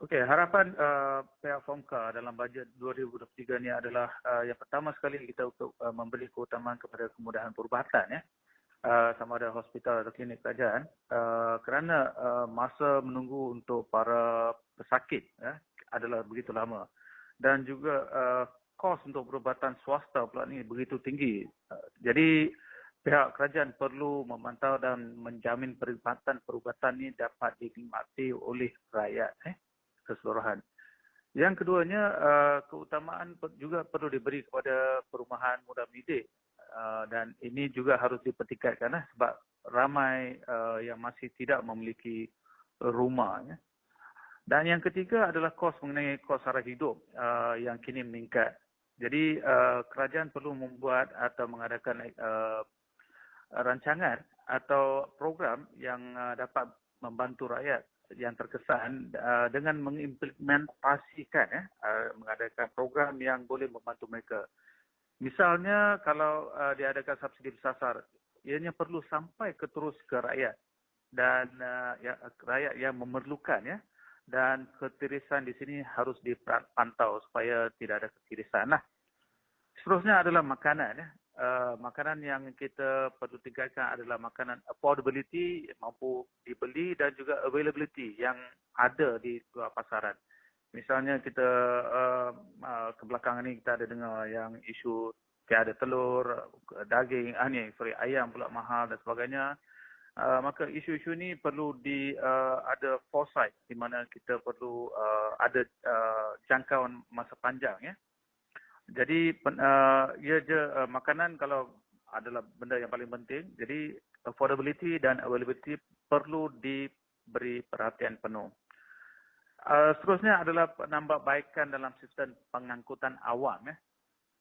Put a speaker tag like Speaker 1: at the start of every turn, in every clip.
Speaker 1: Okey, harapan pihak Fomka dalam bajet 2023 ni adalah yang pertama sekali kita untuk memberi keutamaan kepada kemudahan perubatan ya. Sama ada hospital atau klinik kerajaan kerana masa menunggu untuk para pesakit ya, adalah begitu lama dan juga kos untuk perubatan swasta pula ni begitu tinggi. Jadi pihak kerajaan perlu memantau dan menjamin perubatan ni dapat dinikmati oleh rakyat keseluruhan. Yang keduanya, keutamaan juga perlu diberi kepada perumahan mudah mendidik. Dan ini juga harus dipertingkatkan sebab ramai yang masih tidak memiliki rumah. Ya. Dan yang ketiga adalah kos mengenai kos sara hidup yang kini meningkat. Jadi kerajaan perlu membuat atau mengadakan rancangan atau program yang dapat membantu rakyat yang terkesan dengan mengimplementasikan mengadakan program yang boleh membantu mereka. Misalnya kalau diadakan subsidi bersasar, ianya perlu sampai terus ke rakyat dan rakyat yang memerlukan ya. Dan ketirisan di sini harus dipantau supaya tidak ada ketirisan. Nah, seterusnya adalah makanan ya. Makanan yang kita perlu tingkatkan adalah makanan affordability, mampu dibeli dan juga availability yang ada di luar pasaran. Misalnya kita kebelakangan ni kita ada dengar yang isu tiada telur, daging, ayam pula mahal dan sebagainya. Maka isu-isu ni perlu ada foresight di mana kita perlu ada jangkauan masa panjang ya. Jadi makanan kalau adalah benda yang paling penting. Jadi affordability dan availability perlu diberi perhatian penuh. Seterusnya adalah penambahbaikan dalam sistem pengangkutan awam ya.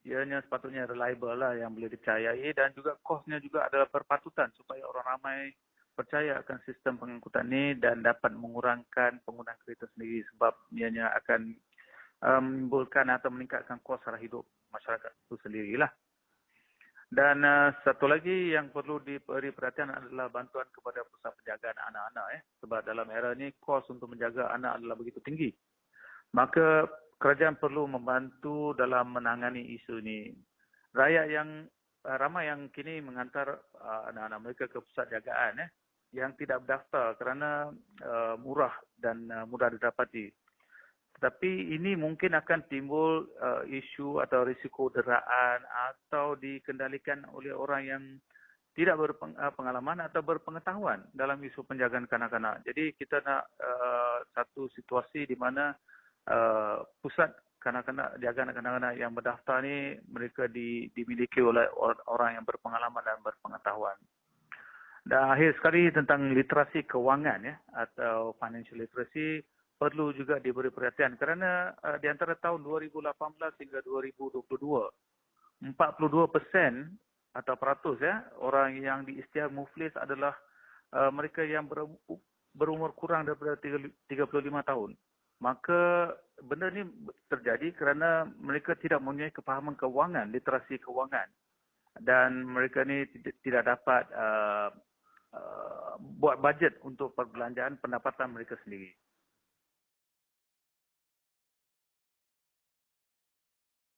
Speaker 1: Ianya sepatutnya reliable lah yang boleh dipercayai dan juga kosnya juga adalah berpatutan supaya orang ramai percaya akan sistem pengangkutan ini dan dapat mengurangkan penggunaan kereta sendiri sebab ianya akan menimbulkan atau meningkatkan kos sara hidup masyarakat itu sendirilah. Dan satu lagi yang perlu diberi perhatian adalah bantuan kepada pusat penjagaan anak-anak ya. Sebab dalam era ini kos untuk menjaga anak adalah begitu tinggi. Maka kerajaan perlu membantu dalam menangani isu ini. Rakyat yang ramai yang kini menghantar anak-anak mereka ke pusat jagaan ya, yang tidak berdaftar kerana murah dan mudah didapati. Tetapi ini mungkin akan timbul isu atau risiko deraan atau dikendalikan oleh orang yang tidak berpengalaman atau berpengetahuan dalam isu penjagaan kanak-kanak. Jadi kita nak satu situasi di mana pusat kanak-kanak, jagaan kanak-kanak yang berdaftar ni mereka dimiliki oleh orang yang berpengalaman dan berpengetahuan. Dan akhir sekali tentang literasi kewangan ya atau financial literacy perlu juga diberi perhatian kerana di antara tahun 2018 hingga 2022 42% atau peratus ya orang yang diisytiharkan muflis adalah mereka yang berumur kurang daripada 35 tahun. Maka benda ni terjadi kerana mereka tidak mempunyai kefahaman kewangan, literasi kewangan dan mereka ni tidak dapat buat bajet untuk perbelanjaan pendapatan mereka sendiri.